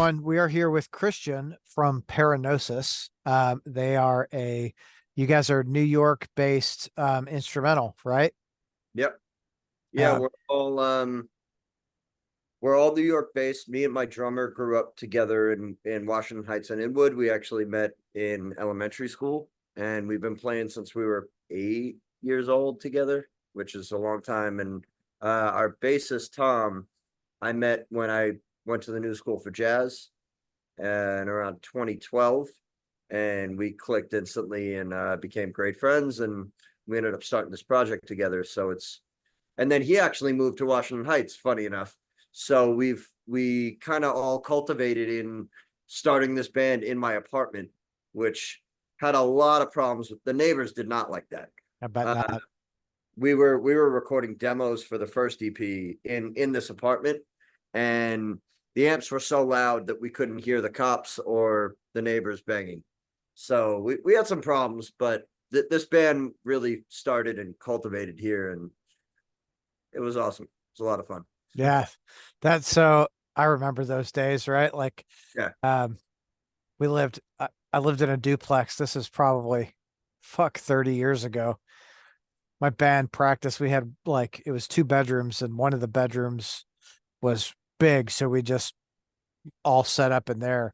everyone. We are here with Christian from Paragnosis. They are you guys are New York based instrumental, right? Yep. Yeah, Um, we're all New York based. Me and my drummer grew up together in Washington Heights and Inwood. We actually met in elementary school, and we've been playing since we were 8 years old together, which is a long time. And our bassist Tom, I met when I went to the New School for Jazz and around 2012, and we clicked instantly and became great friends, and we ended up starting this project together. And then he actually moved to Washington Heights, funny enough. So we kind of all cultivated in starting this band in my apartment, which had a lot of problems with the neighbors. Did not like that. I bet Uh, not. we were recording demos for the first EP in this apartment, and the amps were so loud that we couldn't hear the cops or the neighbors banging. So we had some problems, but this band really started and cultivated here, and it was awesome. It was a lot of fun. Yeah, that's so. I remember those days, right? Like, Yeah. um, we lived. I lived in a duplex. This is probably, 30 years ago. My band practice. We had like it was two bedrooms, and one of the bedrooms was big, so we just all set up in there.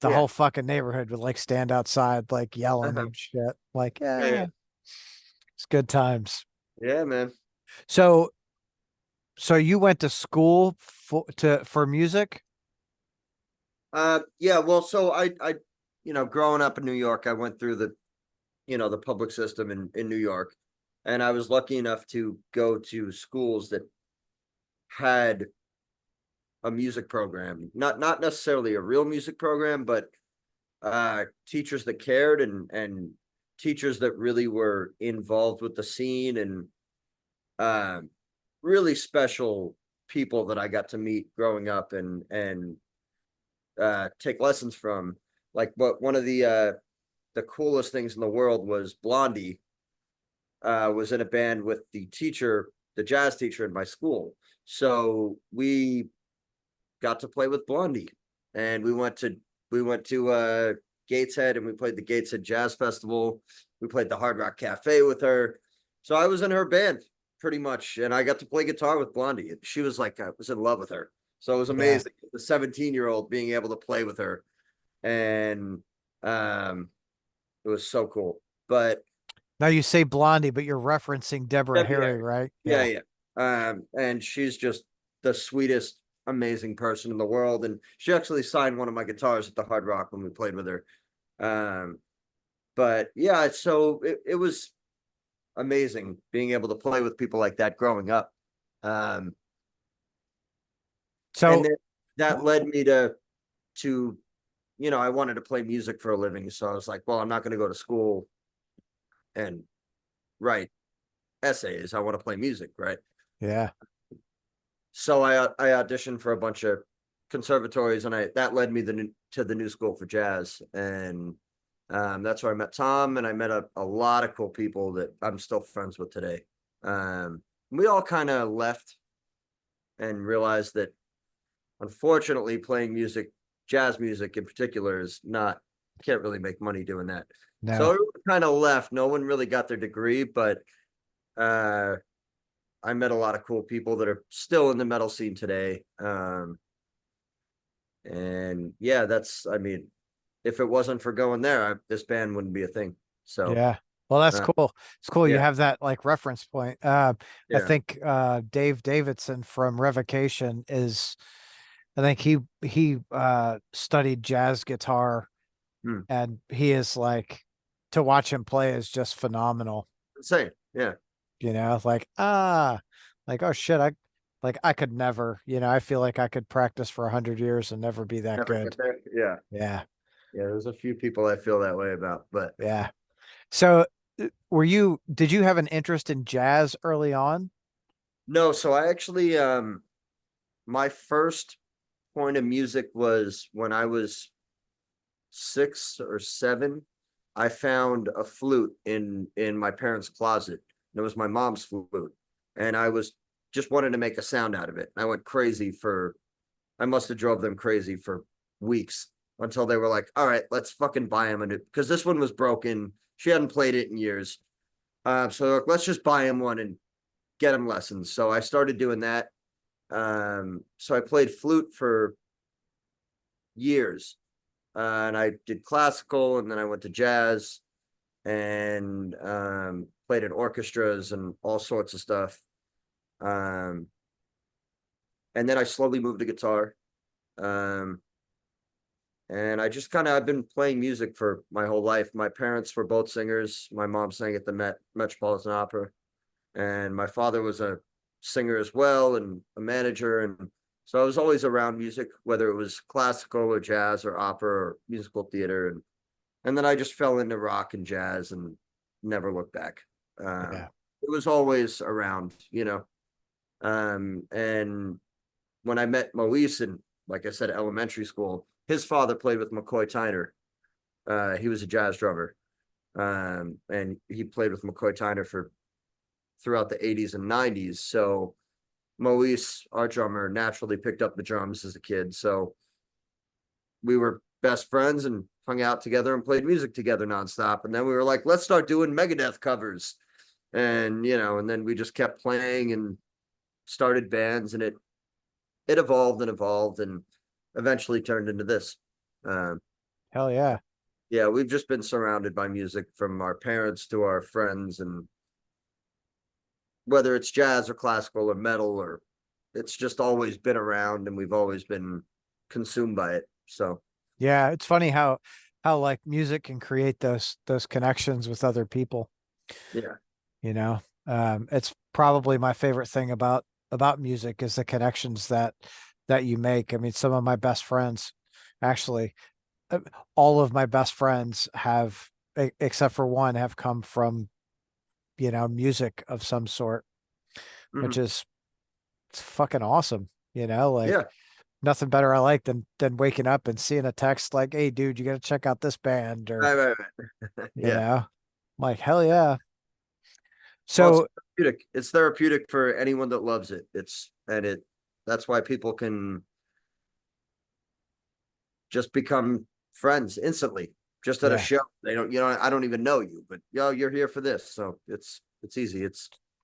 The Yeah. whole fucking neighborhood would like stand outside, like yelling Uh-huh. and shit. Like, Yeah, yeah. yeah, it's good times. Yeah, man. So, so you went to school for music? Yeah, well, so growing up in New York, I went through the public system in New York, and I was lucky enough to go to schools that had a music program. Not necessarily a real music program, but teachers that cared, and teachers that really were involved with the scene, and um really special people that I got to meet growing up and take lessons from. Like, but one of the coolest things in the world was Blondie was in a band with the jazz teacher in my school. So we got to play with Blondie, and we went to Gateshead, and we played the Gateshead Jazz Festival. We played the Hard Rock Cafe with her. So I was in her band pretty much, and I got to play guitar with Blondie. She was like, I was in love with her. So it was Yeah. amazing. The 17-year-old being able to play with her, and um, it was so cool. But Now you say Blondie, but you're referencing Deborah Debbie Harry, Harry, right? yeah, Yeah. yeah. And she's just the sweetest, amazing person in the world. And she actually signed one of my guitars at the Hard Rock when we played with her. Um, but yeah, so it was amazing being able to play with people like that growing up. Um, and So, then that led me to I wanted to play music for a living. So I was like, well, I'm not going to go to school and write essays. I want to play music, right? yeah. So I auditioned for a bunch of conservatories, and I that led me to the New School for Jazz, and that's where I met Tom, and I met a lot of cool people that I'm still friends with today. We all kind of left and realized that, unfortunately, playing music, jazz music in particular, is not can't really make money doing that. So No. everyone kind of left. No one really got their degree, but uh, I met a lot of cool people that are still in the metal scene today. And yeah, I mean, if it wasn't for going there, this band wouldn't be a thing. So, Yeah. Well, that's uh, cool. It's cool you yeah, have that like reference point. I yeah. think Dave Davidson from Revocation is I think he studied jazz guitar, Hmm. and he is like to watch him play is just phenomenal. Insane. Yeah. Like like oh shit, I could never, I feel like I could practice for 100 years and never be that Never get good. there. Yeah. Yeah. Yeah. There's a few people I feel that way about, but Yeah. So did you have an interest in jazz early on? no. So I actually, my first point of music was when I was 6 or 7. I found a flute in my parents' closet. And it was my mom's flute, and I was just wanted to make a sound out of it. I went crazy for. I must have drove them crazy for weeks until they were like, all right, let's fucking buy him a new, because this one was broken. She hadn't played it in years. So like, let's just buy him one and get him lessons. So I started doing that. So I played flute for years. And I did classical, and then I went to jazz and played in orchestras and all sorts of stuff. Um, and then I slowly moved to guitar. Um, and I just kind of I've been playing music for my whole life. My parents were both singers. My mom sang at the Metropolitan Opera, and my father was a singer as well and a manager. And so I was always around music, whether it was classical or jazz or opera or musical theater. And then I just fell into rock and jazz and never looked back. Yeah. It was always around, and when I met Moise in, like I said, elementary school, his father played with McCoy Tyner. He was a jazz drummer. And he played with McCoy Tyner for throughout the 80s and 90s. So Moise, our drummer, naturally picked up the drums as a kid. So we were best friends and hung out together and played music together nonstop. And then we were like, let's start doing Megadeth covers. And, and then we just kept playing and started bands, and it evolved and eventually turned into this. Um, Hell yeah. yeah, we've just been surrounded by music from our parents to our friends, and whether it's jazz or classical or metal, or it's just always been around, and we've always been consumed by it. So Yeah. It's funny how like music can create those connections with other people, yeah, you know. It's probably my favorite thing about music is the connections that you make. I mean, some of my best friends, actually, uh, all of my best friends have, except for one, have come from, music of some sort, which mhm. is it's fucking awesome. Like Yeah, nothing better I like than waking up and seeing a text like, "Hey, dude, you got to check out this band," or right. you Yeah. know, I'm like, hell yeah. Well, it's So therapeutic. It's therapeutic for anyone that loves it. That's why people can just become friends instantly, just at a yeah, show. They don't, I don't even know you, but you're here for this. So it's easy.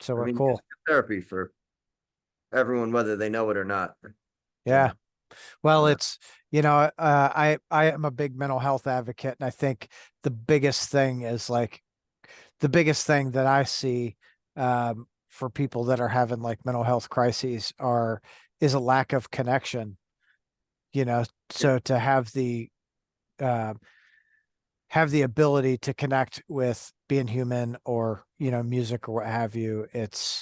so I we're mean, it's cool. therapy for everyone, whether they know it or not. Yeah. So, Well, uh, it's, I am a big mental health advocate, and I think the biggest thing is like the biggest thing that I see for people that are having like mental health crises is a lack of connection, you know. yeah, So to uh, have the ability to connect with being human or, music or what have you, it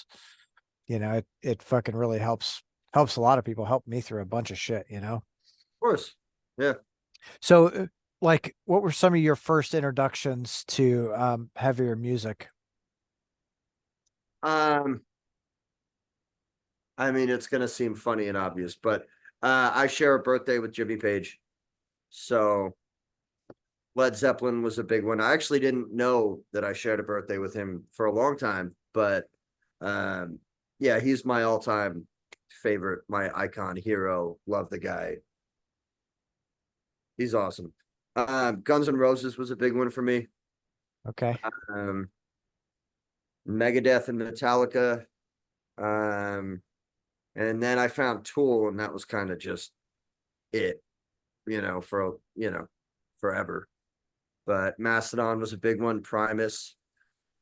fucking really helps a lot of people, help me through a bunch of shit. of course. Yeah. So like what were some of your first introductions to heavier music? Um, I mean, it's gonna seem funny and obvious, but I share a birthday with Jimmy Page. So Led Zeppelin was a big one. I actually didn't know that I shared a birthday with him for a long time, but um, yeah, he's my all-time favorite, my icon hero. Love the guy. He's awesome. Guns N' Roses was a big one for me. Okay. Um, Megadeth and Metallica. Um, and then I found Tool, and that was kind of just it, for forever. But Mastodon was a big one. Primus.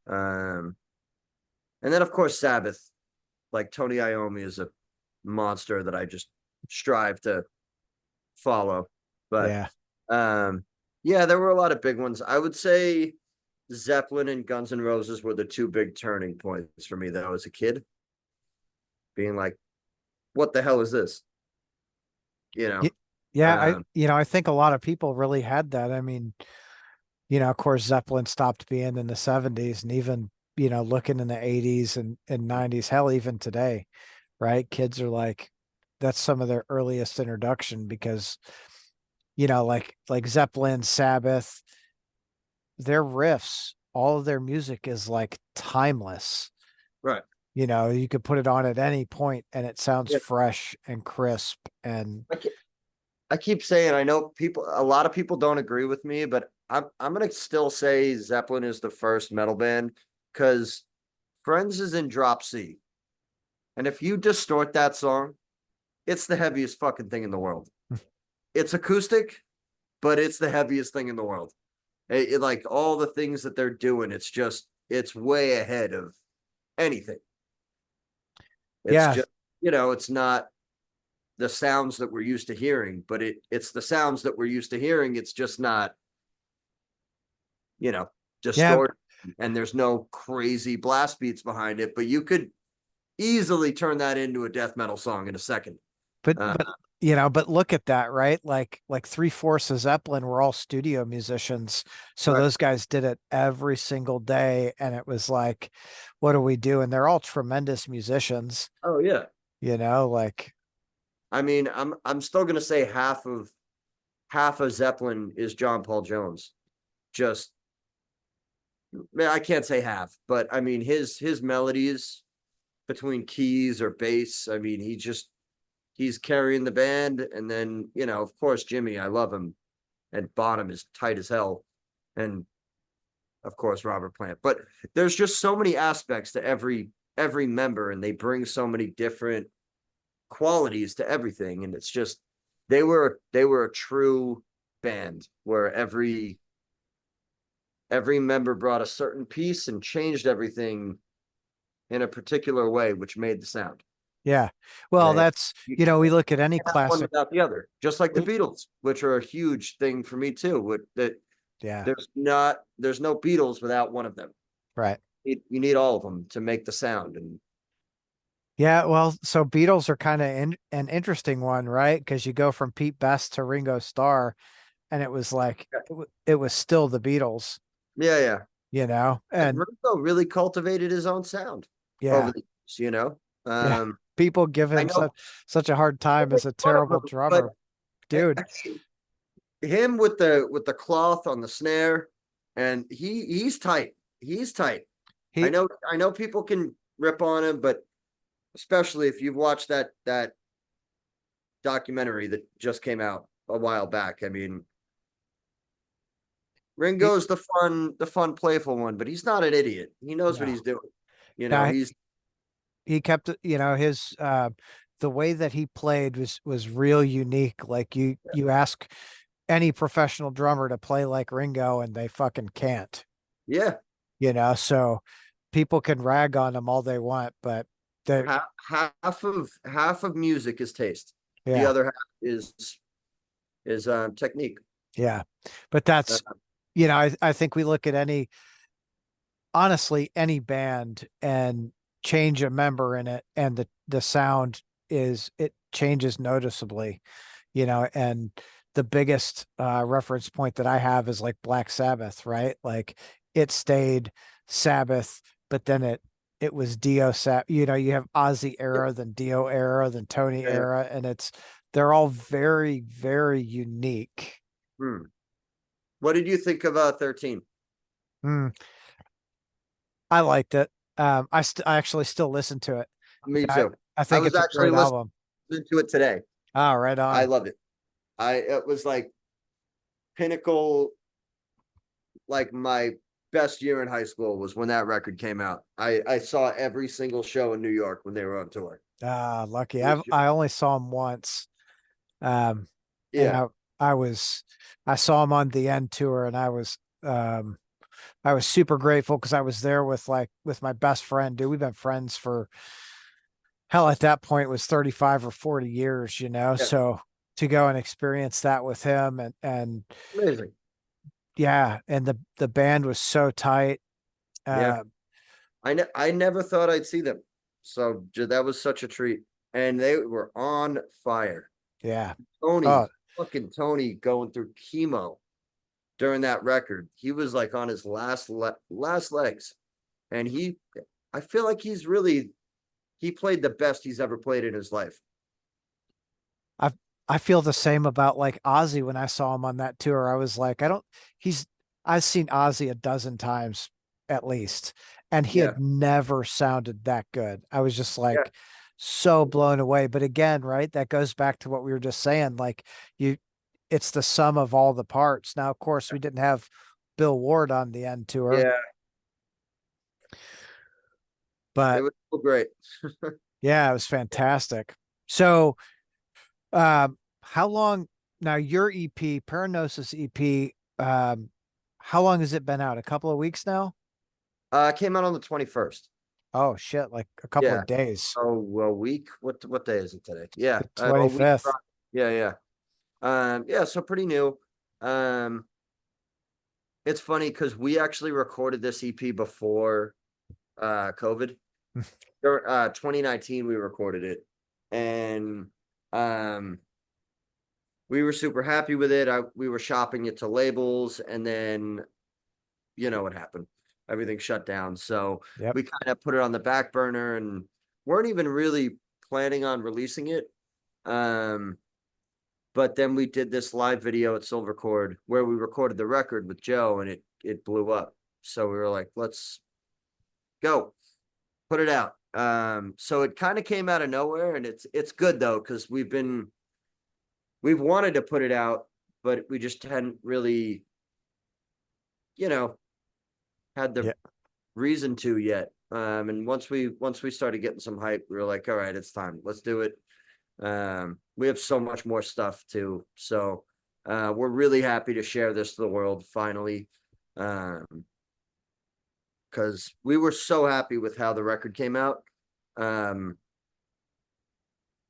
Um, and then of course Sabbath. Like Tony Iommi is a monster that I just strive to follow. But Yeah. um, yeah, there were a lot of big ones. I would say Zeppelin and Guns N' Roses were the two big turning points for me though as a kid, being like, what the hell is this? You know. Y- Yeah, Um, I think a lot of people really had that. I mean, of course, Zeppelin stopped being in the 70s, and even, looking in the 80s and 90s, hell, even today, right? Kids are like, that's some of their earliest introduction because, like Zeppelin, Sabbath, their riffs, all of their music is like timeless. right. You could put it on at any point and it sounds Yeah. fresh and crisp and I can't, I keep saying, I know people, a lot of people don't agree with me, but I'm gonna still say Zeppelin is the first metal band because Friends is in drop C. And if you distort that song, it's the heaviest fucking thing in the world. It's acoustic, but it's the heaviest thing in the world. Like all the things that they're doing, it's way ahead of anything. It's Yeah, just, it's not the sounds that we're used to hearing, but it's the sounds that we're used to hearing. It's just not, you know, yeah, distorted and there's no crazy blast beats behind it, but you could easily turn that into a death metal song in a second. but Uh, but look at that, right? Like three-fourths of Zeppelin were all studio musicians. So right. those guys did it every single day. And it was like, what do we do? And they're all tremendous musicians, Oh yeah. like I mean, I'm still gonna say half of Zeppelin is John Paul Jones. Just man, I can't say half, but I mean his melodies between keys or bass. I mean, he's carrying the band, and then of course, Jimmy. I love him, and Bonham is tight as hell, and of course, Robert Plant. But there's just so many aspects to every member, and they bring so many different qualities to everything, and it's just they were a true band where every member brought a certain piece and changed everything in a particular way, which made the sound. yeah. Well, And that's, you we can't look at any have one classic. without the other. Just like the we- Beatles, which are a huge thing for me too. That Yeah, there's no Beatles without one of them. right. You need all of them to make the sound. And Yeah, well, so Beatles are kind of an interesting one, right? Because you go from Pete Best to Ringo Starr, and it was like it was still the Beatles, yeah, yeah. And and Ringo really cultivated his own sound over yeah, the years. yeah. People give I him know such a hard they time make as a fun of terrible him, but drummer, dude. him with the cloth on the snare, and he's tight. He's tight. I He, know I know people can rip on him, but especially if you've watched that documentary that just came out a while back. I mean, he Ringo's the fun, playful one, but he's not an idiot. He knows what no, he's doing. yeah, He's he kept his the way that he played was real unique. Like you ask any professional drummer to play like Ringo, and they fucking can't. yeah. So people can rag on him all they want, but they Half of music is taste. The yeah, other half is technique. yeah. But Uh, that's I think we look at honestly any band and change a member in it, and the sound it changes noticeably, and the biggest reference point that I have is like Black Sabbath, right? Like it stayed Sabbath, but then it was Dio you have Ozzy era, then Dio era, then Tony yeah. era, and they're all very, very unique. Hmm. What did you think of 13? Hmm. I liked it. I actually still listen to it. Me I, too. I I think was it's a actually great listening album. to it today. Oh, right I on. love it. It was like pinnacle, like my best year in high school was when that record came out. I saw every single show in New York when they were on tour. Ah, lucky. It was I only saw him once. Um, and yeah, I was I saw him on the end tour, and I was super grateful because I was there with my best friend, dude. We've been friends for hell at that point it was 35 or 40 years, yeah, so to go and experience that with him, and amazing. yeah, and the band was so tight. Yeah, uh I never thought I'd see them, so that was such a treat, and they were on fire. yeah. Oh, Tony, fucking Tony, going through chemo during that record. He was like on his last legs, and I feel like he played the best he's ever played in his life. I I feel the same about like Ozzy. When I saw him on that tour, I was like, I don't he's I've seen Ozzy a dozen times at least, and he Yeah, had never sounded that good. I was just yeah. like, so blown away. But again, right, that goes back to what we were just saying. Like you, it's the sum of all the parts. Now, of course, we didn't have Bill Ward on the end tour, Yeah, it but was so great. yeah, it was fantastic. So, how long now your EP, Paragnosis EP, how long has it been out? A couple of weeks now? It came out on the 21st. Oh shit, like a couple Yeah. of days. Oh, a week. What day is it today? Yeah, The a week. 25th. Yeah, yeah. Yeah. So pretty new. Um, it's funny because we actually recorded this EP before COVID. 2019 we recorded it, and um, we were super happy with it. We were shopping it to labels, and then you know what happened. Everything shut down. So Yep. we kind of put it on the back burner and weren't even really planning on releasing it. Um, but then we did this live video at Silvercord where we recorded the record with Joe and it blew up. So we were like, let's go, put it out. So it kind of came out of nowhere and it's good though, because we've wanted to put it out, but we just hadn't really, you know, had the Yeah. reason to yet. And once we started getting some hype, we were like, all right, it's time. Let's do it. We have so much more stuff too. So we're really happy to share this to the world finally. Because we were so happy with how the record came out. Um,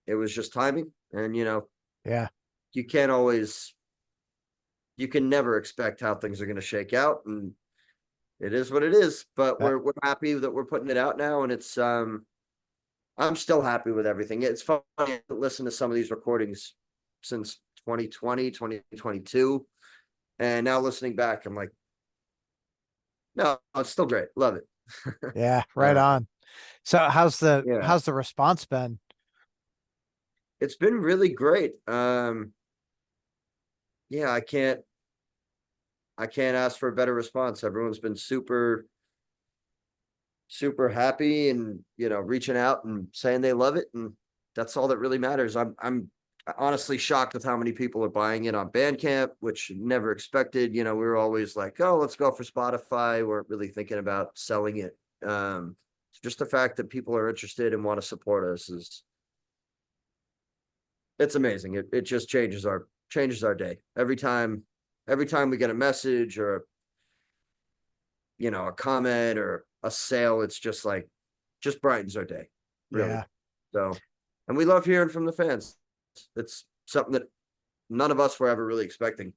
it was just timing. And Yeah. you can't always you can never expect how things are gonna shake out. And it is what it is. But That, we're happy that we're putting it out now and it's I'm still happy with everything. It's fun to listen to some of these recordings since 2020, 2022. And now listening back, I'm like, no, it's still great. Love it. yeah, right uh, on. So yeah, how's the response been? it's been really great. Yeah, I can't ask for a better response. Everyone's been super, super happy and, reaching out and saying they love it. And that's all that really matters. I'm honestly shocked with how many people are buying it on Bandcamp, which never expected. We were always like, oh, let's go for Spotify. We weren't really thinking about selling it. Just the fact that people are interested and want to support us is it's amazing. It just changes our day. Every time we get a message or a comment or a sale, it's just brightens our day, really. Yeah, So, and we love hearing from the fans. It's something that none of us were ever really expecting.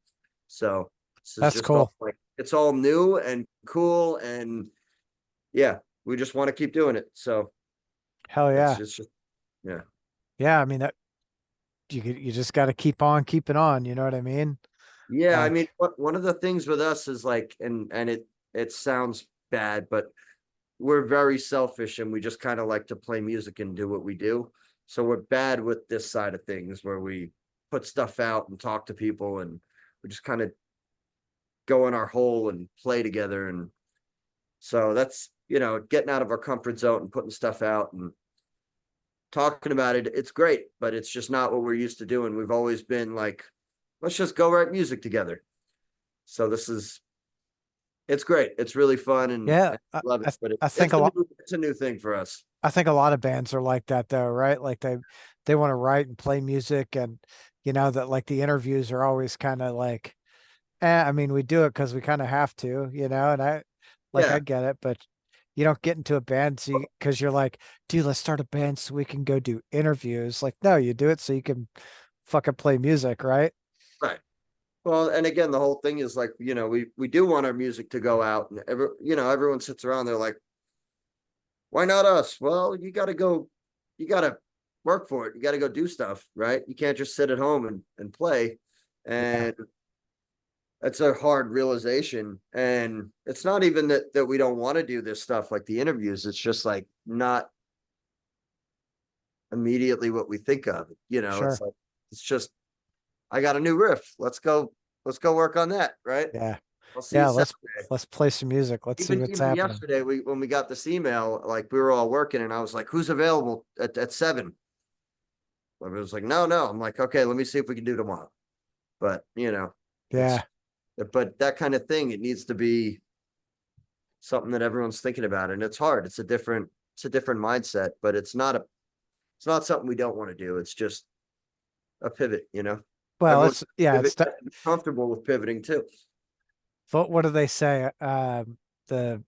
So this is that's just all cool. like it's all new and cool, and yeah, we just want to keep doing it. So Hell yeah. it's just yeah. Yeah, I mean that you just got to keep on keeping on, you know what I mean? Yeah, I mean, Like, one of the things with us is like, and it sounds bad, but we're very selfish and we just kind of like to play music and do what we do. So we're bad with this side of things where we put stuff out and talk to people and we just kind of go in our hole and play together. And so that's, getting out of our comfort zone and putting stuff out and talking about it. It's great, but it's just not what we're used to doing. We've always been like, let's just go write music together. So it's great. It's really fun and yeah, I love it, but I think a lot it's a new thing for us. I think a lot of bands are like that though, right? Like they want to write and play music and you know that like the interviews are always kind of like I mean we do it because we kind of have to, you know, and I Yeah. get it, but you don't get into a band so because you're like, dude, let's start a band so we can go do interviews. Like, no, you do it so you can fucking play music, right? Right. Well, and again, the whole thing is like, we do want our music to go out and everyone sits around, they're like, why not us? Well, you gotta work for it. You gotta go do stuff, right? You can't just sit at home and play. Yeah, And that's a hard realization. And it's not even that we don't want to do this stuff like the interviews. It's just like not immediately what we think of. It's sure. like it's just I got a new riff. Let's go work on that, right? Yeah. I'll see you Yeah, Saturday. let's play some music. Let's see what's Even happening. yesterday, when we got this email, like we were all working, and I was like, "Who's available at 7?" I was like, "No, no." I'm like, "Okay, let me see if we can do tomorrow." But it's Yeah. but that kind of thing, it needs to be something that everyone's thinking about, and it's hard. It's a different mindset, but it's not something we don't want to do. It's just a pivot. Well, Everyone it's yeah, pivot comfortable with pivoting too. what do they say? The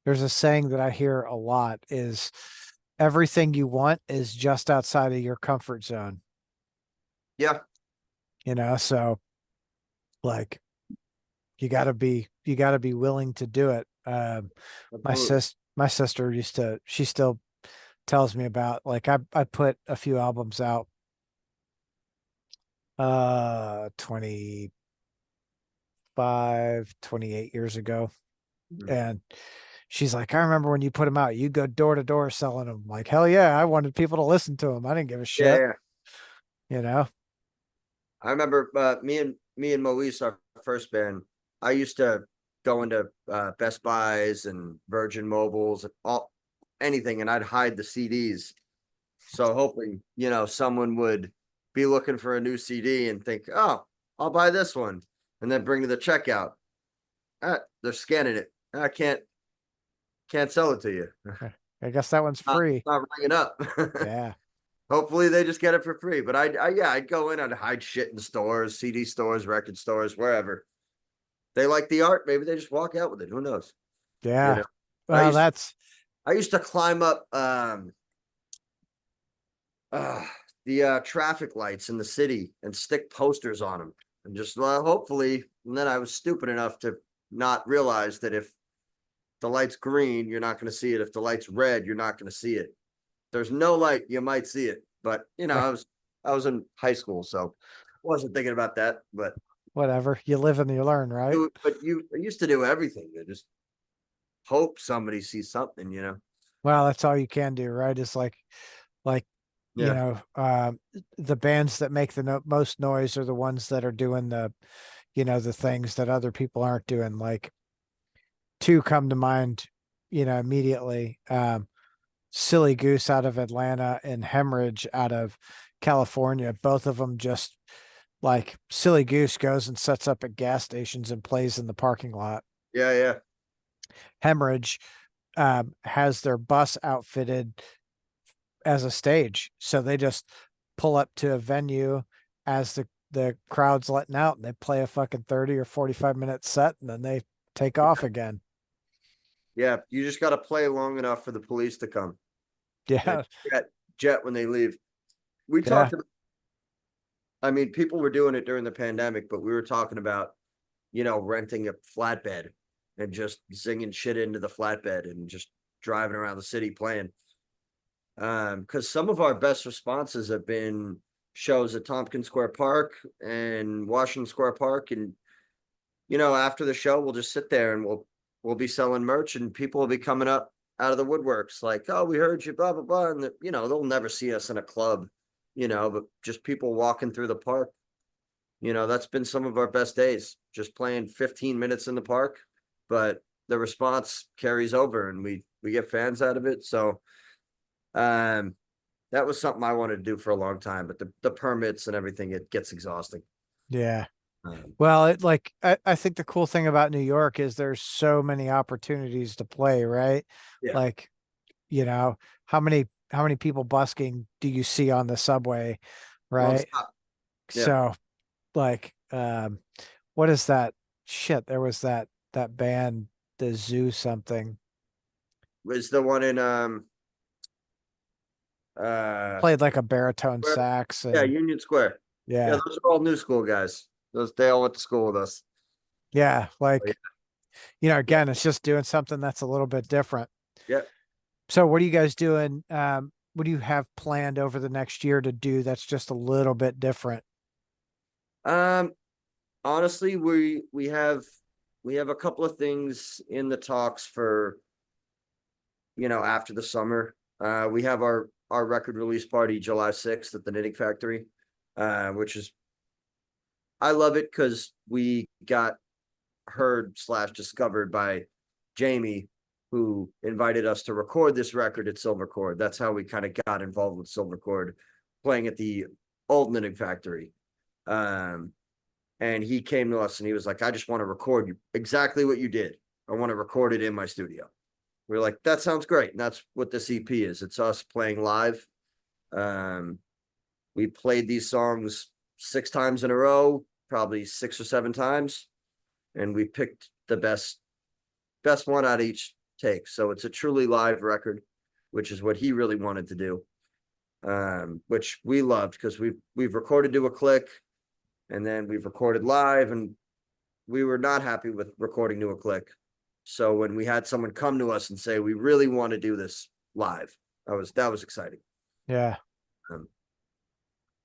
there's a saying that I hear a lot is everything you want is just outside of your comfort zone, Yeah, so like you got to be willing to do it. absolutely. My sister she still tells me about like I put a few albums out 25, 28 years ago, Mhm. and she's like, I remember when you put them out, you go door to door selling them. Like, hell yeah, I wanted people to listen to them. I didn't give a Yeah, shit, yeah. you know? I remember me and Moise, our first band. I used to go into Best Buys and Virgin Mobiles, all anything, and I'd hide the CDs. So hoping someone would be looking for a new CD and think, "Oh, I'll buy this one," and then bring to the checkout. They're scanning it. I can't sell it to you. I guess that one's Not free. not ringing up. Yeah. Hopefully they just get it for free. But I'd go in, I'd hide shit in stores, CD stores, record stores, wherever. They like the art, maybe they just walk out with it. Who knows? You Yeah. know. I Well, used that's I used to climb up uh the traffic lights in the city and stick posters on them and just hopefully, and then I was stupid enough to not realize that if the light's green, you're not going to see it. If the light's red, you're not going to see it. There's no light, you might see it. But I was in high school, so wasn't thinking about that. But whatever. You live and you learn, right? I used to do everything. I just hope somebody sees something. Well, that's all you can do, right? It's like, you Yeah. know, the bands that make the most noise are the ones that are doing the things that other people aren't doing. Like two come to mind, immediately. Silly Goose out of Atlanta and Hemorrhage out of California. Both of them just like Silly Goose goes and sets up at gas stations and plays in the parking lot. Yeah, yeah. Hemorrhage has their bus outfitted as a stage. So they just pull up to a venue as the crowd's letting out and they play a fucking 30 or 45-minute set and then they take off again. Yeah. You just gotta play long enough for the police to come. And Yeah. jet when they leave. We Yeah. talked about, I mean, people were doing it during the pandemic, but we were talking about, renting a flatbed and just singing shit into the flatbed and just driving around the city playing. Because some of our best responses have been shows at Tompkins Square Park and Washington Square Park. And, after the show, we'll just sit there and we'll be selling merch and people will be coming up out of the woodworks like, "Oh, we heard you, blah, blah, blah." And, they'll never see us in a club, but just people walking through the park. That's been some of our best days, just playing 15 minutes in the park, but the response carries over and we get fans out of it. So, um, that was something I wanted to do for a long time, but the permits and everything, it gets exhausting. Yeah. Um, Well, I think the cool thing about New York is there's so many opportunities to play, right? yeah, Like, you know, how many people busking do you see on the subway, right? nonstop. Yeah, So like what is that shit? There was that band, the Zoo something, was the one in uh played like a baritone where, sax yeah, and Union Square. Yeah, yeah. those are all new school guys. Those they all went to school with us. Yeah, Oh, like, yeah, again, it's just doing something that's a little bit different. yeah. So what are you guys doing? What do you have planned over the next year to do that's just a little bit different? Um, Honestly, we have a couple of things in the talks for after the summer. We have our record release party July 6th at the Knitting Factory, which is I love it because we got heard slash discovered by Jamie, who invited us to record this record at Silvercord. That's how we kind of got involved with Silvercord, playing at the old knitting factory. And he came to us and he was like, I just want to record you exactly what you did. I want to record it in my studio. We are like, that sounds great. And that's what this EP is. It's us playing live. We played these songs 6 times in a row, probably 6 or 7 times, and we picked the best one out of each take. So it's a truly live record, which is what he really wanted to do, which we loved because we've recorded to a click, and then we've recorded live, and we were not happy with recording to a click. So when we had someone come to us and say, we really want to do this live, that was exciting. Yeah.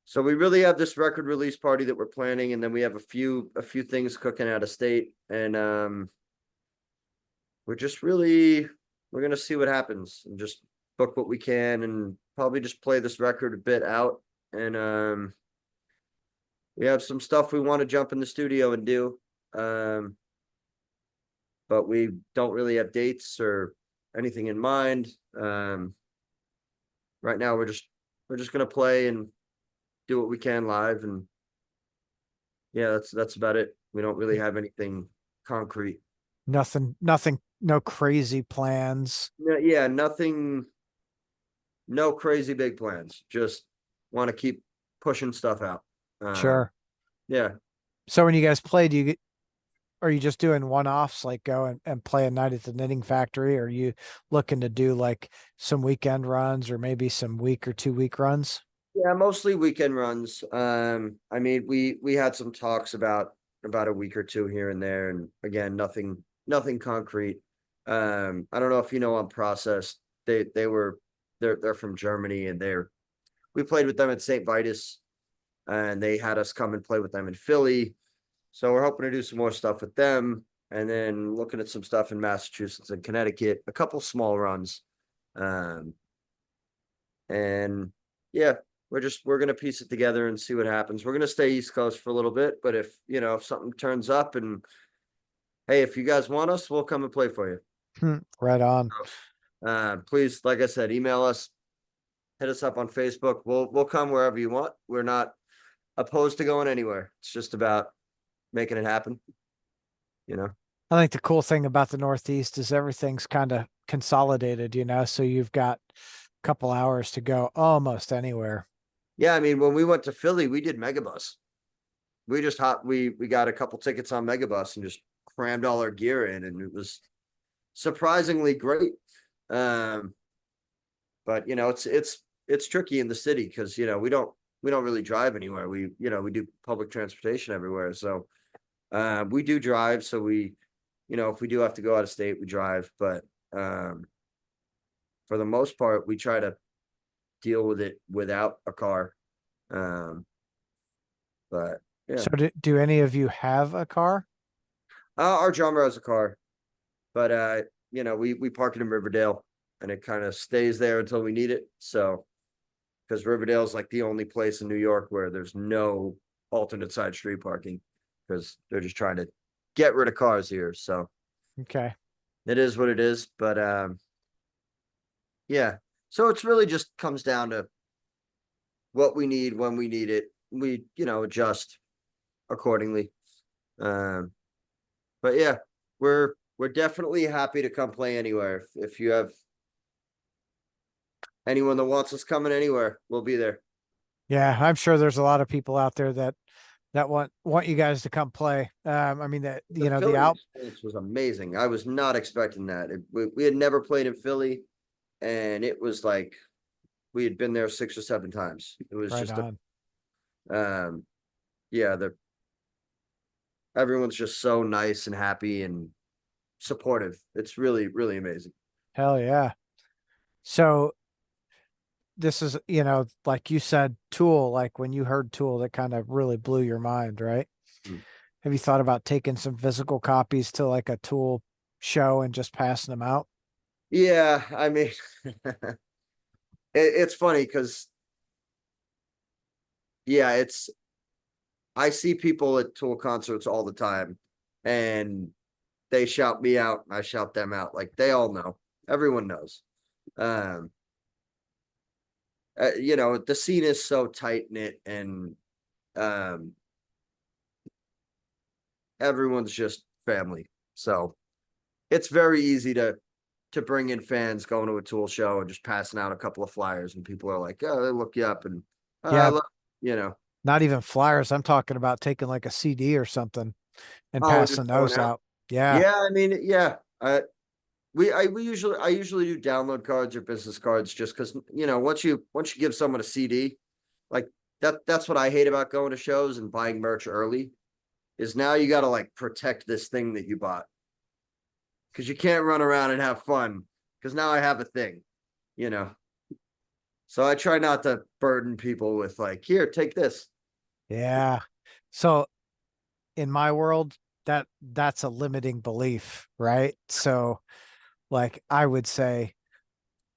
So we really have this record release party that we're planning, and then we have a few things cooking out of state, and we're gonna see what happens and just book what we can, and probably just play this record a bit out. And we have some stuff we want to jump in the studio and do, but we don't really have dates or anything in mind. Right now, we're just gonna play and do what we can live, and yeah, that's about it. We don't really have anything concrete. Nothing, no crazy plans. Yeah, nothing, no crazy big plans. Just want to keep pushing stuff out. Sure. Yeah. So when you guys play, are you just doing one-offs, like go and play a night at the knitting factory? Or are you looking to do like some weekend runs or maybe some week or 2 week runs? Yeah, mostly weekend runs. I mean, we had some talks about a week or two here and there, and again, nothing concrete. I don't know if you know on Process, they're from Germany, and we played with them at St. Vitus, and they had us come and play with them in Philly. So we're hoping to do some more stuff with them, and then looking at some stuff in Massachusetts and Connecticut, a couple small runs. And yeah, we're gonna piece it together and see what happens. We're gonna stay East Coast for a little bit, but if something turns up, and hey, if you guys want us, we'll come and play for you. Right on. Please, like I said, email us, hit us up on Facebook. We'll come wherever you want. We're not opposed to going anywhere. It's just about making it happen. I think the cool thing about the Northeast is everything's kind of consolidated, so you've got a couple hours to go almost anywhere. Yeah, I mean, when we went to Philly, we did Megabus. We just we got a couple tickets on Megabus and just crammed all our gear in, and it was surprisingly great. But it's tricky in the city because we don't really drive anywhere. We do public transportation everywhere. So we do drive. So we, if we do have to go out of state, we drive. But for the most part, we try to deal with it without a car. But yeah. So do any of you have a car? Our drummer has a car, but we park it in Riverdale, and it kind of stays there until we need it. So, because Riverdale is like the only place in New York where there's no alternate side street parking, because they're just trying to get rid of cars here. So, okay, it is what it is. But yeah. So it's really just comes down to what we need when we need it. We adjust accordingly. But yeah, we're definitely happy to come play anywhere. If you have anyone that wants us coming anywhere, we'll be there. Yeah, I'm sure there's a lot of people out there that want you guys to come play. I mean that the experience was amazing. I was not expecting that. We had never played in Philly, and it was like we had been there 6 or 7 times. It was right just on. Yeah, everyone's just so nice and happy and supportive. It's really, really amazing. Hell yeah. So this is, like you said, Tool, like when you heard Tool, that kind of really blew your mind, right? Mm. Have you thought about taking some physical copies to like a Tool show and just passing them out? Yeah, I mean, it's funny because, yeah, I see people at Tool concerts all the time, and they shout me out, I shout them out. Like they all know. Everyone knows. Um, the scene is so tight knit, and um, everyone's just family. So it's very easy to bring in fans going to a Tool show and just passing out a couple of flyers, and people are like, "Oh, they look you up," and I Yeah, love, you know, not even flyers. I'm talking about taking like a CD or something and oh, just passing going those out. out. Yeah. Yeah, I mean, yeah. I usually do download cards or business cards just because once you give someone a CD, like that's what I hate about going to shows and buying merch early is now you got to like protect this thing that you bought because you can't run around and have fun because now I have a thing, you know. So I try not to burden people with like, here, take this. Yeah. So in my world, that's a limiting belief, right? So like I would say,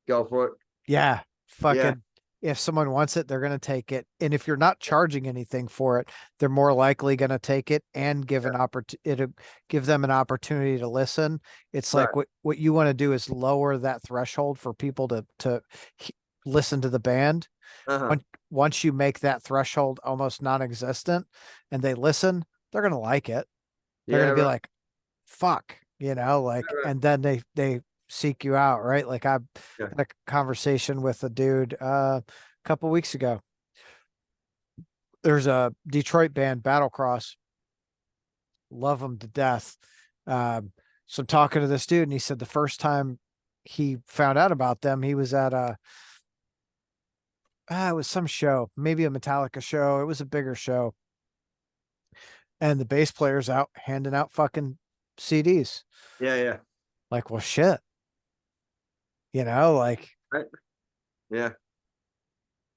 Go for it. yeah, Yeah, fucking if someone wants it, they're gonna take it. And if you're not charging anything for it, they're more likely gonna take it and give them an opportunity to listen. It's right. like what you want to do is lower that threshold for people to listen to the band. Uh-huh. Once you make that threshold almost non-existent and they listen, they're gonna like it. They're Yeah, gonna be right, like, fuck, right, right. and then they seek you out, right? Like I Yeah. had a conversation with a dude a couple weeks ago. There's a Detroit band, Battlecross, love them to death. So I'm talking to this dude, and he said the first time he found out about them, he was at it was some show, maybe a Metallica show. It was a bigger show, and the bass player's out handing out fucking CDs. Yeah, yeah. Like, well, shit, like Right. Yeah.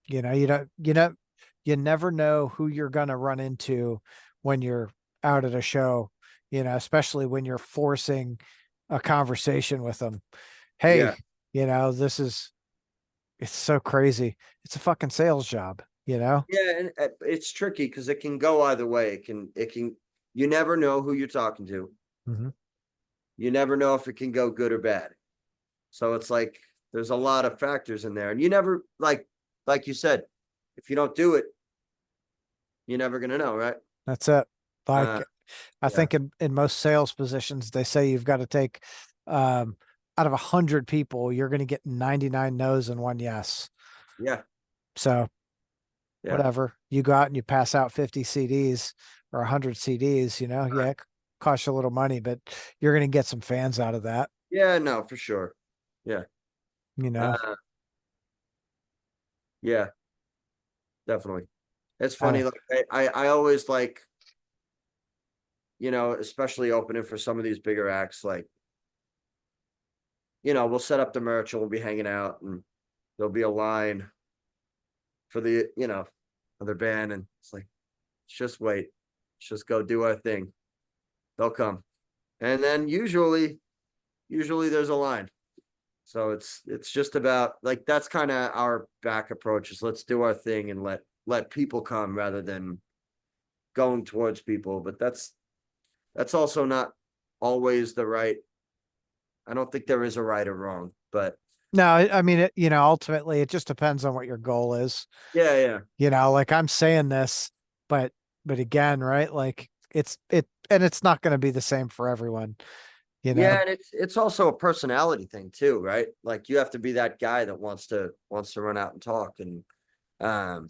you never know who you're gonna run into when you're out at a show, especially when you're forcing a conversation with them. Hey, Yeah. this is it's so crazy. It's a fucking sales job, you know? Yeah, and it's tricky because it can go either way. You never know who you're talking to. Hmm. You never know if it can go good or bad. So it's like there's a lot of factors in there, and you never like you said, if you don't do it, you're never gonna know, right? That's it. Uh, Like I yeah, think in most sales positions, they say you've got to take um out of 100 people, you're going to get 99 no's and one yes. yeah, So yeah. whatever. You go out and you pass out 50 CDs or 100 CDs, yeah, it costs you a little money, but you're going to get some fans out of that, Yeah, no, for sure. Yeah. you know. Uh, yeah, definitely. It's Uh, funny, like I always like, especially opening for some of these bigger acts, like, we'll set up the merch and we'll be hanging out and there'll be a line for other band, and it's like, just wait. Let's just go do our thing. They'll come. And then usually there's a line. So it's just about like that's kind of our back approach is let's do our thing and let people come rather than going towards people. But that's also not always the right. I don't think there is a right or wrong, but no, I mean, ultimately it just depends on what your goal is. yeah, yeah. Like I'm saying this, but again, right? Like and it's not going to be the same for everyone, you know. Yeah, and it's also a personality thing too, right? Like you have to be that guy that wants to run out and talk, and um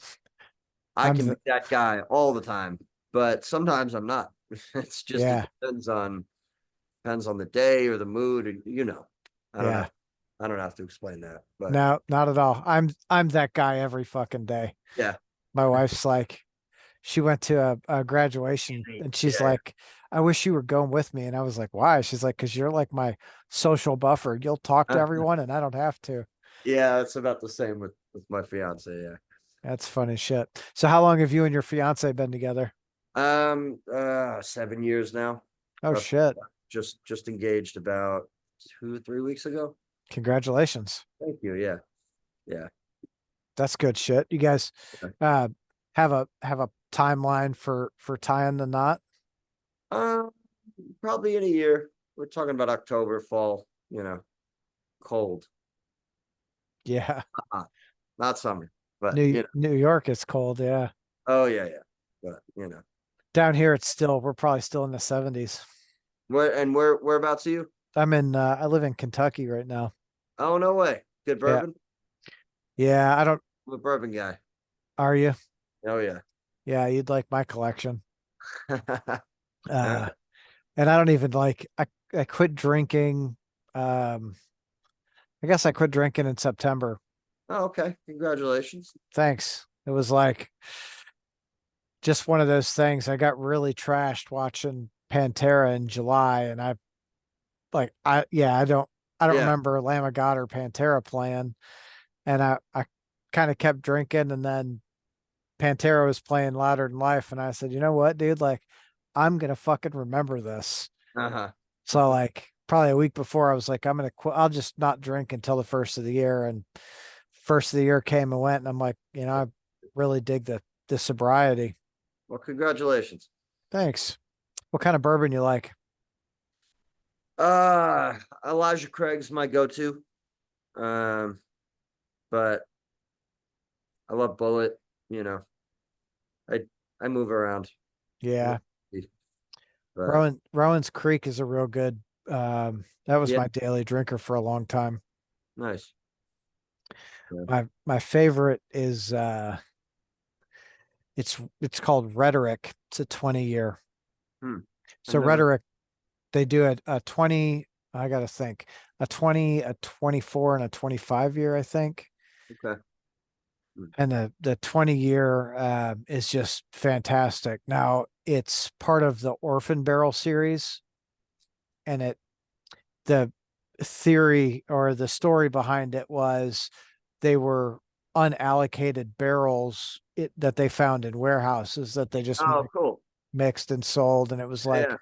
I I'm can be the, that guy all the time, but sometimes I'm not. It yeah, depends on the day or the mood, and I don't yeah. have I don't have to explain that, but No, not at all. I'm that guy every fucking day. yeah. My wife's like, she went to a graduation and she's Yeah, like, I wish you were going with me. And I was like, why? She's like, because you're like my social buffer. You'll talk to yeah. everyone and I don't have to. Yeah, it's about the same with my fiance, yeah. That's funny shit. So how long have you and your fiance been together? 7 years now. Oh Roughly. shit. Just engaged about 2 or 3 weeks ago. Congratulations. Thank you. Yeah. Yeah. That's good shit. You guys Yeah. have a timeline for tying the knot? Probably in a year. We're talking about October, fall, cold. Yeah. Uh, Not summer, but New York is cold, yeah. oh yeah, yeah. But Down here it's still we're probably still in the 70s. whereabouts are you? I live in Kentucky right now. Oh, no way. Good Yeah. bourbon? Yeah, I don't I'm a bourbon guy. are you? Oh yeah. Yeah, you'd like my collection. All Uh right. and I don't even like I quit drinking. Um I guess I quit drinking in September. Oh, okay. Congratulations. Thanks. It was like just one of those things. I got really trashed watching Pantera in July, and I don't Yeah. remember Lamb of God or Pantera playing, and I kind of kept drinking, and then Pantera was playing louder than life, and I said, you know what, dude, like I'm gonna fucking remember this. Uh-huh. So like probably a week before, I was like, I'm gonna quit. I'll just not drink until the first of the year, and first of the year came and went, and I'm like, I really dig the sobriety. Well, congratulations. Thanks. What kind of bourbon you like? Uh Elijah Craig's my go-to. Um, but I love Bullet, you know. I I move around. Yeah. But Rowan's Creek is a real good that was yeah, my daily drinker for a long time. nice. Yeah. My favorite is it's called Rhetoric. It's a 20 year. Hmm. I've So never Rhetoric, they do a 20, I gotta think, a 20, a 24, and a 25 year, I think. okay. Hmm. And the 20-year is just fantastic. Now it's part of the Orphan Barrel series, and the theory or the story behind it was they were unallocated barrels that they found in warehouses that they just Oh, cool. mixed and sold, and it was Yeah. like,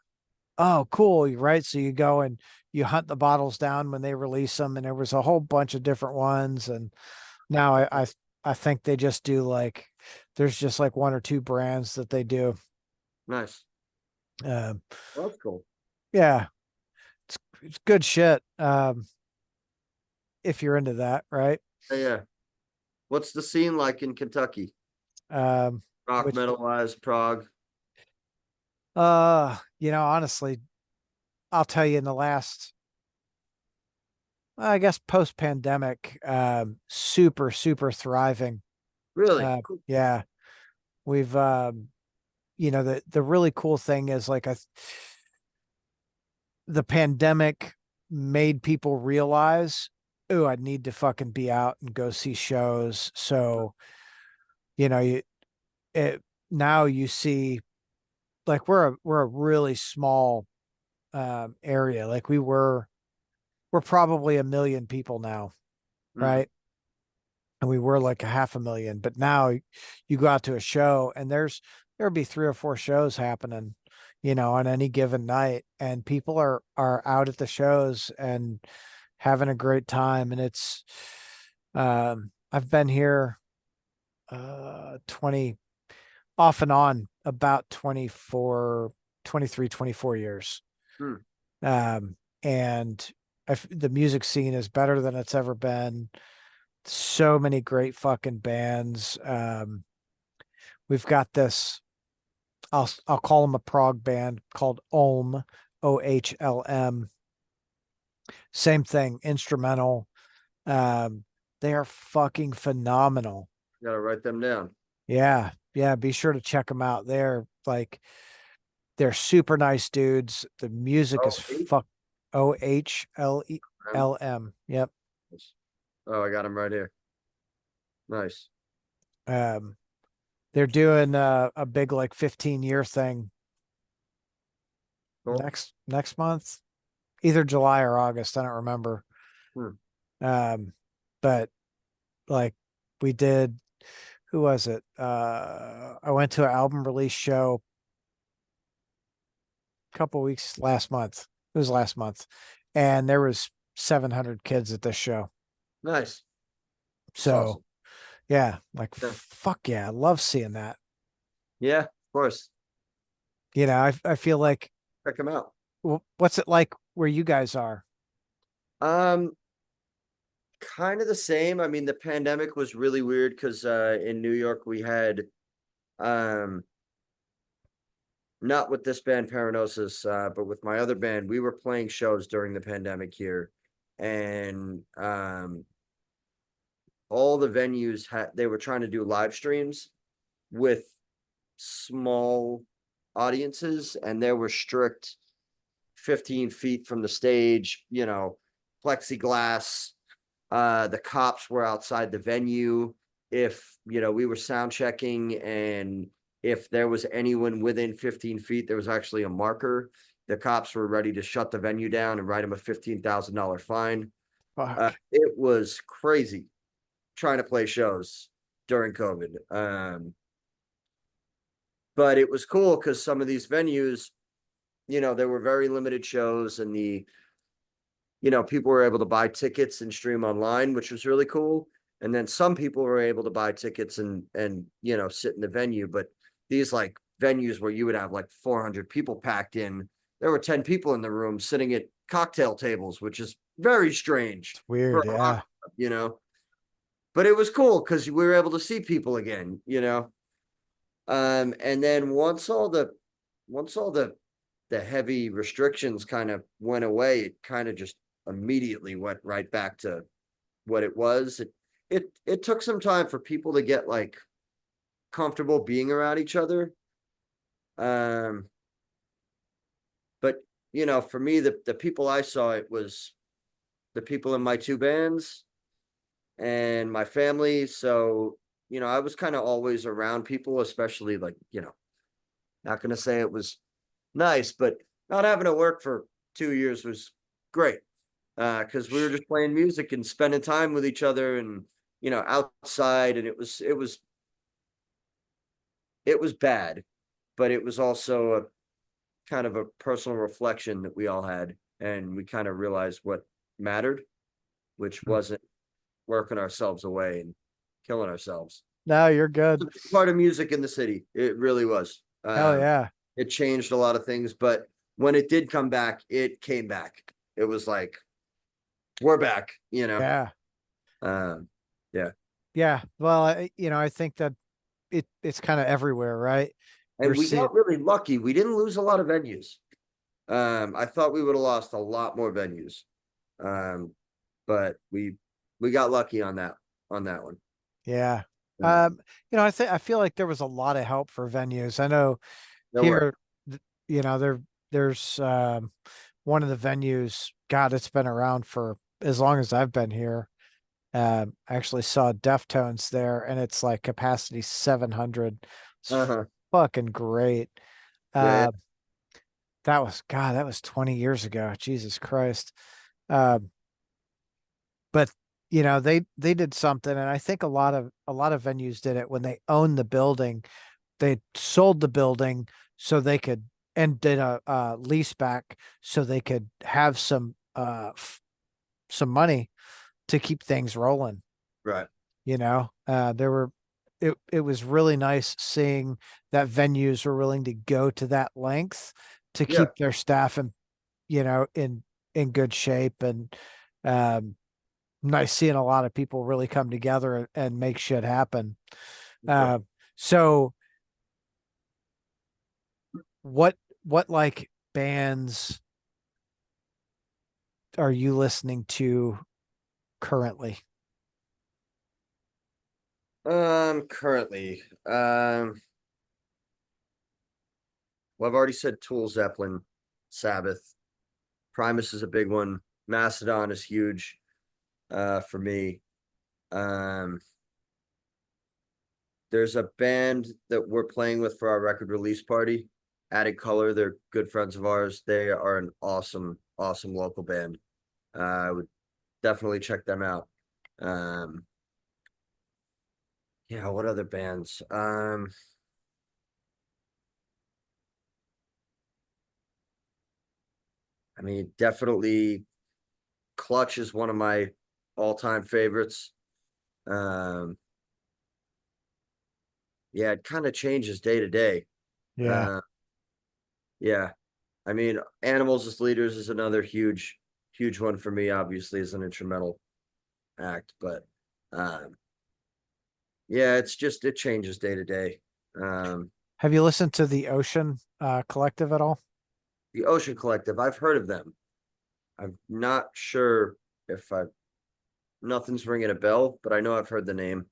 oh cool, right? So you go and you hunt the bottles down when they release them, and there was a whole bunch of different ones, and now I think they just do like there's just like one or two brands that they do. Nice. um Well, that's cool. yeah, it's good shit. If you're into that, right? Yeah, yeah. What's the scene like in Kentucky? um Rock which metal wise, Prague. honestly, I'll tell you, in the last, I guess, post pandemic, super super thriving. Really? Cool. Yeah, we've the really cool thing is like the pandemic made people realize, oh, I need to fucking be out and go see shows. So you know you it now you see, like, we're a really small area. Like we're probably 1 million people now, Hmm. right? And we were like a half a million, but now you go out to a show and there'll be three or four shows happening, on any given night, and people are out at the shows and having a great time. And I've been here 20, off and on, about 24, 23, 24 years. Hmm. And the music scene is better than it's ever been. So many great fucking bands. We've got this. I'll call them a prog band called Ohm, OHLM. Same thing, instrumental. Um, they are fucking phenomenal. Gotta write them down. Yeah, yeah. Be sure to check them out. They're super nice dudes. The music is Oh, eight. OHLELM. Yep. Oh, I got them right here. Nice. Um, they're doing a big like 15-year thing Cool. next month, either July or August. I don't remember. Hmm. Um, but like we did, who was it? I went to an album release show a couple weeks last month. It was last month, and there was 700 kids at this show. Nice. That's So awesome. yeah, like Yeah. fuck yeah, I love seeing that. Yeah, of course. I feel like Check them out. What's it like where you guys are? Um, kind of the same. I mean, the pandemic was really weird because in New York we had um not with this band Paragnosis, but with my other band, we were playing shows during the pandemic here. And all the venues had they were trying to do live streams with small audiences, and there were strict 15 feet from the stage, plexiglass. The cops were outside the venue. If, we were sound checking, and if there was anyone within 15 feet, there was actually a marker. The cops were ready to shut the venue down and write him a $15,000 fine. Fuck. It was crazy trying to play shows during COVID. But it was cool because some of these venues, there were very limited shows, and people were able to buy tickets and stream online, which was really cool. And then some people were able to buy tickets and sit in the venue. But these like venues where you would have like 400 people packed in, there were 10 people in the room sitting at cocktail tables, which is very strange It's for weird. a rock Yeah. club. But it was cool because we were able to see people again. And then once all the heavy restrictions kind of went away, it kind of just immediately went right back to what it was. It took some time for people to get like comfortable being around each other. Um, but for me, the people I saw, it was the people in my two bands and my family. So, I was kind of always around people, especially like, not gonna say it was nice, but not having to work for 2 years was great. Because we were just playing music and spending time with each other and outside, and it was bad, but it was also a kind of a personal reflection that we all had, and we kind of realized what mattered, which wasn't working ourselves away and killing ourselves. No, you're good. It's a big part of music in the city. It really was. Hell yeah. It changed a lot of things, but when it did come back, it came back. It was like, we're back. Yeah. Um, yeah. Yeah. Well, I think that it's kind of everywhere, right? You're And we seeing, got really lucky. We didn't lose a lot of venues. I thought we would have lost a lot more venues. Um, but we got lucky on that one. yeah. Uh, I feel like there was a lot of help for venues. I know there were. here, there's one of the venues, God, it's been around for as long as I've been here. I actually saw Deftones there, and it's like capacity 700. It's Uh-huh. fucking great. Yeah. Uh, that was 20 years ago. Jesus Christ. Um, but they did something, and I think a lot of venues did it when they owned the building. They sold the building so they could and did a lease back so they could have some money to keep things rolling. Right. There were it was really nice seeing that venues were willing to go to that length to Yeah. keep their staff in good shape, and um nice seeing a lot of people really come together and make shit happen. Sure. Uh, so what like bands are you listening to currently? Currently, well, I've already said Tool, Zeppelin, Sabbath. Primus is a big one. Mastodon is huge, for me. Um, there's a band that we're playing with for our record release party. Added Color, they're good friends of ours. They are an awesome, awesome local band. I would definitely check them out. Um, yeah, what other bands? I mean, definitely Clutch is one of my all-time favorites. Um, yeah, it kind of changes day to day. Yeah. Uh, yeah. I mean, Animals as Leaders is another huge one for me, obviously, as an instrumental act. But um, yeah, it's just it changes day to day. Um, Have you listened to the Ocean Collective at all? the Ocean Collective, I've heard of them. I'm not sure if I nothing's ringing a bell, but I know I've heard the name.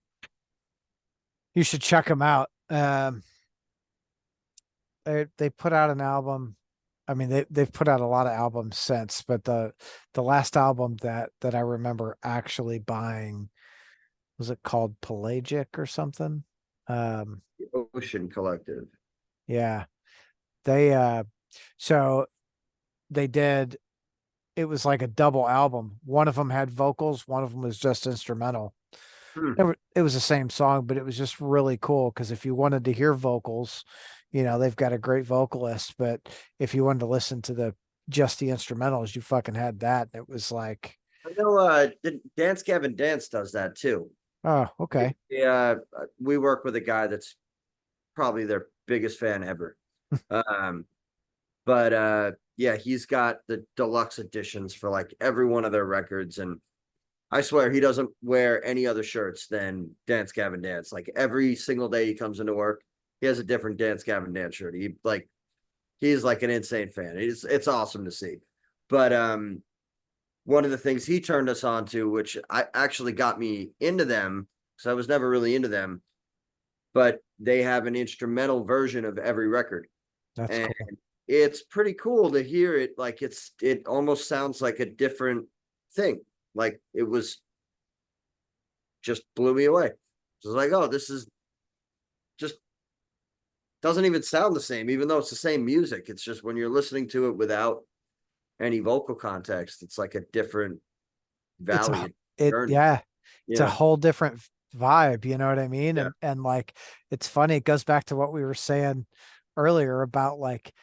You should check them out. They put out an album. I mean, they've put out a lot of albums since, but the last album that I remember actually buying, was it called Pelagic or something? Um, The Ocean Collective. yeah, they so they did, it was like a double album. One of them had vocals, one of them was just instrumental. Hmm. It was the same song, but it was just really cool because if you wanted to hear vocals, they've got a great vocalist, but if you wanted to listen to the just the instrumentals, you fucking had that. It was like, I know Dance Gavin Dance does that too. oh, okay. Yeah, we work with a guy that's probably their biggest fan ever. Um, but yeah, he's got the deluxe editions for like every one of their records, and I swear he doesn't wear any other shirts than Dance Gavin Dance. Like every single day he comes into work, he has a different Dance Gavin Dance shirt. He's like an insane fan. It's awesome to see. But one of the things he turned us on to, which I actually got me into them, because I was never really into them, but they have an instrumental version of every record. That's And cool. it's pretty cool to hear it. Like it almost sounds like a different thing. Like it was just blew me away. It was like, oh, this is just doesn't even sound the same, even though it's the same music. It's just when you're listening to it without any vocal context, it's like a different It's valley journey. yeah, it's a Yeah. whole different vibe, you know what I mean? Yeah. And like, it's funny, it goes back to what we were saying earlier about like,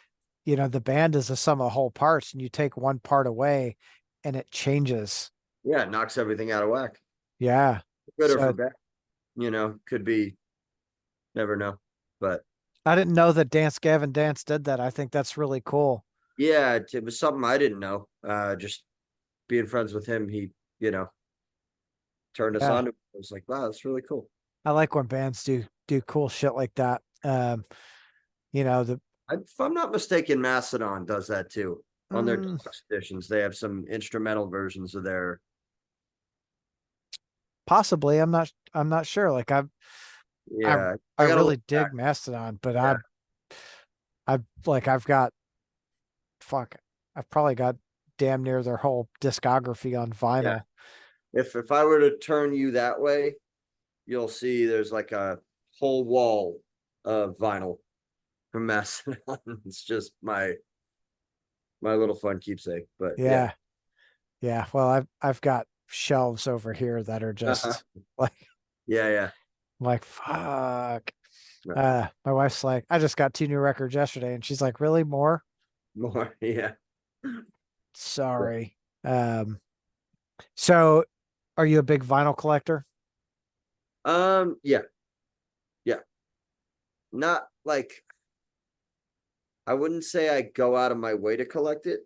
the band is a sum of whole parts, and you take one part away and it changes. Yeah. It knocks everything out of whack. Yeah. Good or for So bad. Could be never know. But I didn't know that Dance Gavin Dance did that. I think that's really cool. yeah, it was something I didn't know. Just being friends with him, he, you know, turned us Yeah. on to it. I was like, wow, that's really cool. I like when bands do cool shit like that. The If I'm not mistaken, Mastodon does that too. On their mm, deluxe editions, they have some instrumental versions of their. possibly, I'm not sure. Like I Yeah, I I gotta really look back. dig Mastodon, but Yeah, I've got, fuck, I've probably got damn near their whole discography on yeah. vinyl. If I were to turn you that way, you'll see there's like a whole wall of vinyl from Mastodon. It's just my little fun keepsake. But yeah. Yeah. Yeah. Well, I've got shelves over here that are Uh-huh. just like Yeah, yeah. like fuck. No, My wife's like, I just got 2 new records yesterday, and she's like, really, more? more. Yeah. Yeah. Sorry. So are you a big vinyl collector? Yeah, yeah. Not like I wouldn't say I go out of my way to collect it,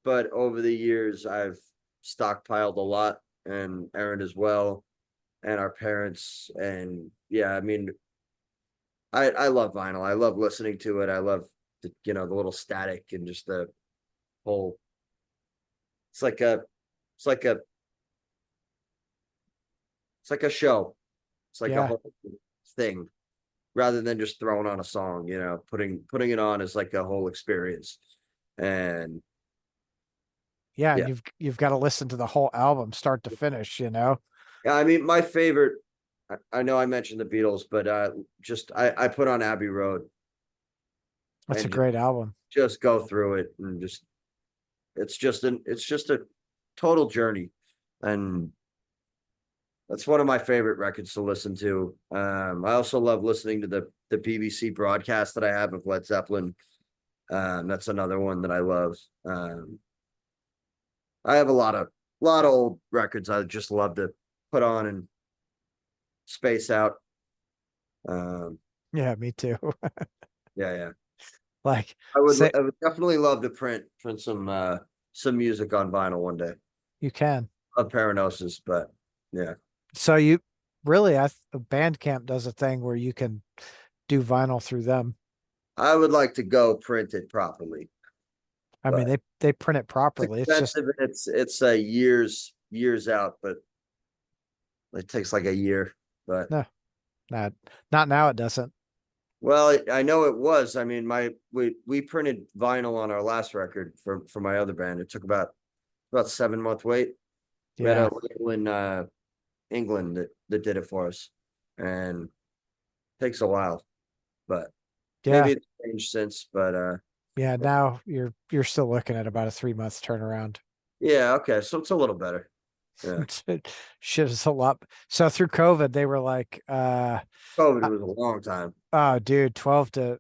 but over the years I've stockpiled a lot, and Aaron as well, and our parents. And yeah, I mean, I love vinyl. I love listening to it. I love the little static and just the whole it's like a it's like a it's like a show. It's like a Yeah. whole thing rather than just throwing on a song, putting it on as like a whole experience. And Yeah, and yeah. you've got to listen to the whole album start to finish. Yeah, I mean, my favorite. I know I mentioned the Beatles, but just I put on Abbey Road That's a and great album. just go through it and just it's just a total journey, and that's one of my favorite records to listen to. I also love listening to the BBC broadcast that I have of Led Zeppelin. That's another one that I love. I have a lot of old records I just love to put on and space out. Um, Yeah, me too. yeah, yeah. Like, I say would definitely love to print some music on vinyl one day you can. of Paragnosis, but yeah. So you really, Bandcamp does a thing where you can do vinyl through them. I would like to go print it properly, I mean, but they print it it's properly. It's just expensive and it's years out, but it takes like a year. But no, not not now. It doesn't. well, I know it was. I mean, we printed vinyl on our last record for my other band. It took about 7 month wait. We had a Yeah, label in England that did it for us, and it takes a while, but yeah, maybe it's changed since. But yeah. Now you're still looking at about a 3 month turnaround. yeah, okay, so it's a little better. Yeah, Shit is a lot. So through COVID, they were like, COVID uh, was a long time. oh, dude, 12 to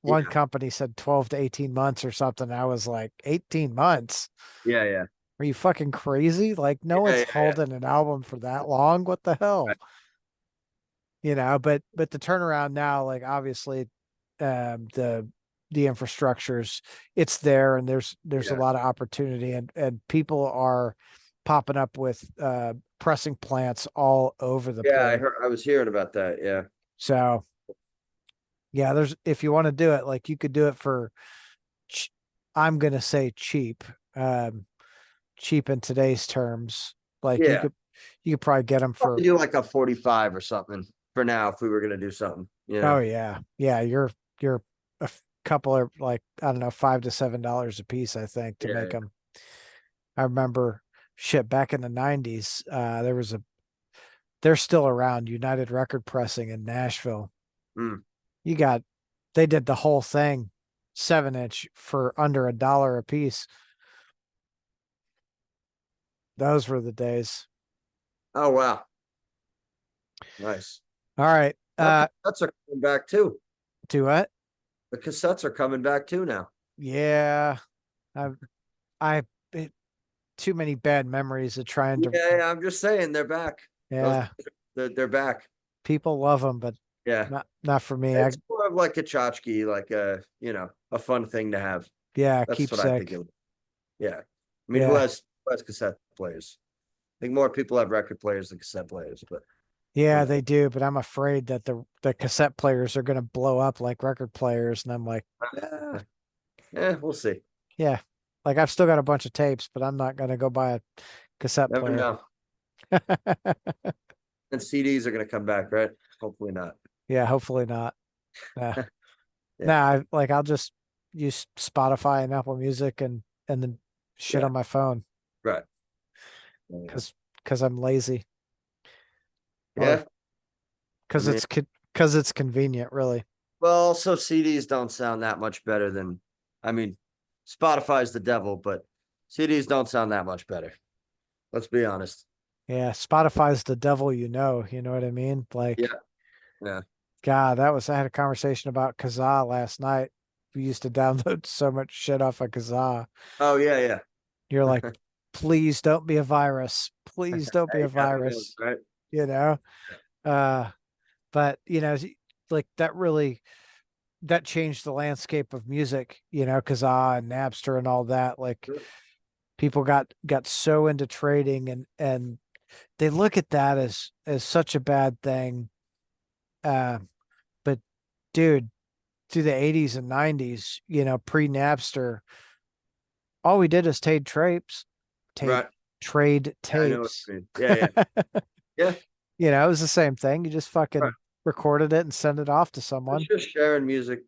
one Yeah, company said 12 to 18 months or something. I was like, 18 months? yeah, yeah, Are you fucking crazy? Like, no yeah, one's yeah, yeah. holding an album for that long. What the hell? Right. But the turnaround now, like obviously, the infrastructure's it's there, and there's a Yeah, lot of opportunity, and people are popping up with pressing plants all over the yeah. place. I was hearing about that. Yeah, So yeah, there's if you want to do it, like you could do it for ch- I'm gonna say cheap, um, cheap in today's terms. Like yeah. you could probably get them Probably for do like a 45 or something for now if we were gonna do something. You oh know. yeah, yeah. You're couple of like I don't know $5 to $7 a piece I think to make Yeah. them. I remember shit back in the '90s. There was a they're still around United Record Pressing in Nashville. Mm. You got they did the whole thing 7 inch for under $1 a piece. Those were the days. Oh wow, nice. All right. Now cassettes are coming back too. Do what? The cassettes are coming back too now. Yeah. I I it, too many bad memories of trying to Yeah, yeah, I'm just saying they're back. Those yeah, they're back. people love them, but Yeah. not for me. I It's more of like a tchotchke, like a fun thing to have. yeah, That's what I think keepsake. it. Yeah. I mean, Yeah. who has cassette players? I think more people have record players than cassette players, but Yeah, whatever. they do, but I'm afraid that the cassette players are going to blow up like record players, and I'm like, Uh, yeah, we'll see. yeah, like I've still got a bunch of tapes, but I'm not going to go buy a cassette Never player. know. And CDs are gonna come back, right? Hopefully not. Yeah, hopefully not. Nah, Yeah. nah. I'll just use Spotify and Apple Music and then shit Yeah. on my phone Right. Yeah. because I'm lazy or Yeah. I because mean, because it's convenient, really. well, also CDs don't sound that much better than, I mean, Spotify's the devil, but CDs don't sound that much better. Let's be honest. Yeah, Spotify's the devil, you know. You know what I mean? Yeah. Like Yeah. God, I had a conversation about Kazaa last night. We used to download so much shit off of Kazaa. Oh, yeah. Yeah. You're like, please don't be a virus. Please don't be Hey, a who knows, virus. right? You know? Uh, but like that changed the landscape of music, Kazaa and Napster and all that. Like Sure. people got so into trading and they look at that as such a bad thing. Uh, but dude, through the 80s and 90s, pre Napster, all we did is tape Right. trade Yeah, I know what tapes. you mean. Yeah. Yeah. Yeah. It was the same thing. You just Right. fucking recorded it and send it off to It's someone. just sharing music.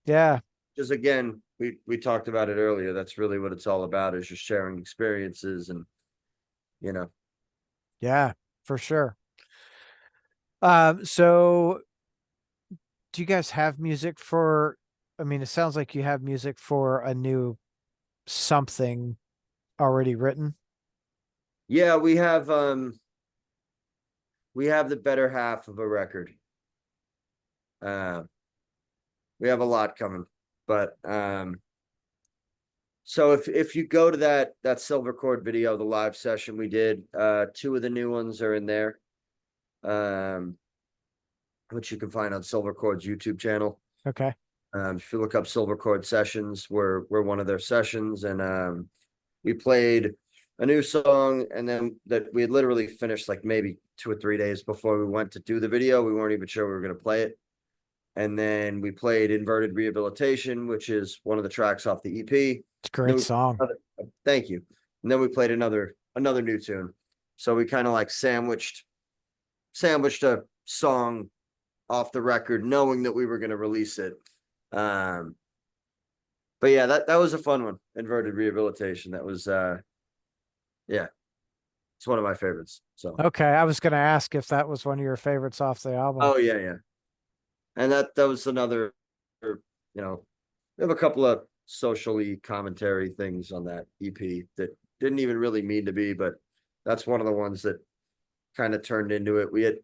Yeah, Just again, we talked about it earlier. That's really what it's all about is just sharing experiences and, you know, yeah, for sure. So do you guys have music for, I mean, it sounds like you have music for a new something already written. yeah, we have the better half of a record. Uh, we have a lot coming, but so if you go to that silver cord video, the live session we did, two of the new ones are in there, um, which you can find on Silver Cord's YouTube channel. Okay. If you look up Silver Chord Sessions, we're one of their sessions, and we played a new song, and then that we had literally finished like maybe 2 or 3 days before we went to do the video. We weren't even sure we were going to play it. And then we played Inverted Rehabilitation, which is one of the tracks off the EP. It's a Then great we played song. thank you. And then we played another new tune. So we kind of like sandwiched a song off the record, knowing that we were going to release it. But yeah, that was a fun one. Inverted Rehabilitation. That was yeah, it's one of my favorites. So Okay, I was gonna ask if that was one of your favorites off the album. oh yeah, yeah. And that was another, we have a couple of socially commentary things on that EP that didn't even really mean to be, but that's one of the ones that kind of turned into it. We had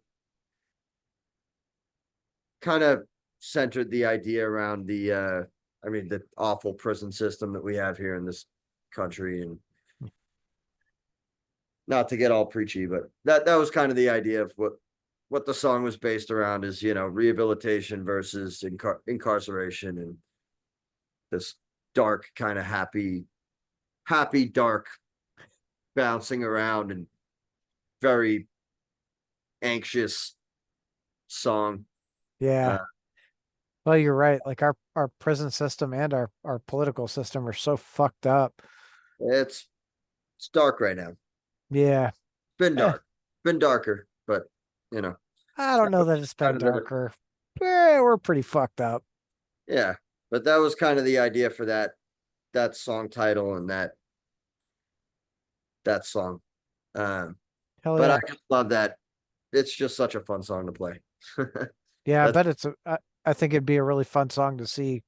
kind of centered the idea around the awful prison system that we have here in this country, and not to get all preachy, but that was kind of the idea of what the song was based around is, rehabilitation versus incarceration, and this dark kind of happy dark bouncing around and very anxious song. Yeah. Uh, Well, you're right. Like our prison system and our political system are so fucked up. it's dark right now. Yeah. Been Eh, dark, been darker, but you know, I don't that know was that it's been kind of the darker. We're pretty fucked up. yeah, but that was kind of the idea for that song title and that song. Um, Hell but I yeah. just love that. It's just such a fun song to play. Yeah, I That's bet I think it'd be a really fun song to see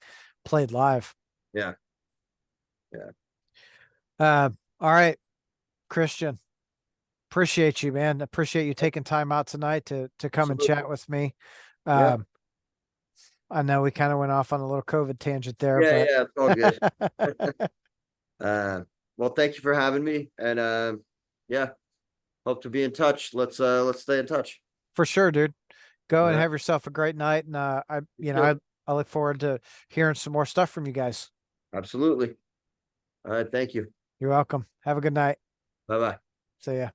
played live. yeah, yeah. Uh, all right, Christian. Appreciate you, man. Appreciate you taking time out tonight to come and Absolutely. chat with me. Yeah. Um, I know we kind of went off on a little COVID tangent there, Yeah, but yeah, it's all good. Uh, well, thank you for having me, and yeah, hope to be in touch. Let's stay in touch. for sure, dude. Go All and right. have yourself a great night. And You too. I look forward to hearing some more stuff from you guys. Absolutely. All right. Thank you. You're welcome. Have a good night. Bye bye. See ya.